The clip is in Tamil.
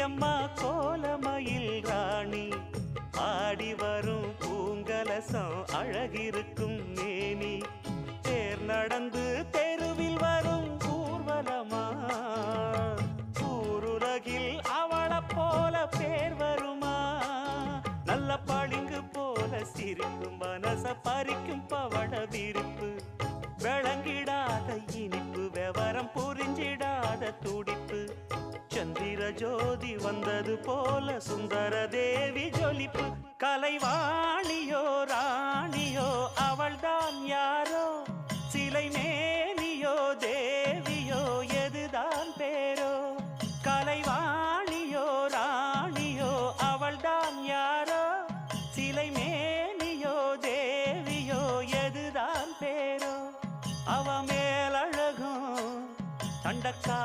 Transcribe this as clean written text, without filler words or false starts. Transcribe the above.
அம்மா கோலமயில் ராணி ஆடி வரும் பூங்கலசம் அழகிருக்கும் மேனி தேர் நடந்து தெருவில் வரும் ஊர்வலமா ஊருலகில் அவளை போல பேர் வருமா நல்ல பளிங்கு போல சிரிக்கும் மனச பறிக்கும் பவள விரிப்பு விளங்கிடாத இனிப்பு விவரம் புரிஞ்சிடாத துடிப்பு சந்திர ஜோதி வந்தது போல சுந்தர தேவி ஜொலிப்பு கலைவாணியோ ராணியோ அவள்தான் யாரோ சிலை மேனியோ தேவியோ எதுதான் பேரோ கலைவாணியோ ராணியோ அவள்தான் யாரோ சிலை மேனியோ தேவியோ எதுதான் பேரோ அவ மேலழகும் தண்டக்கா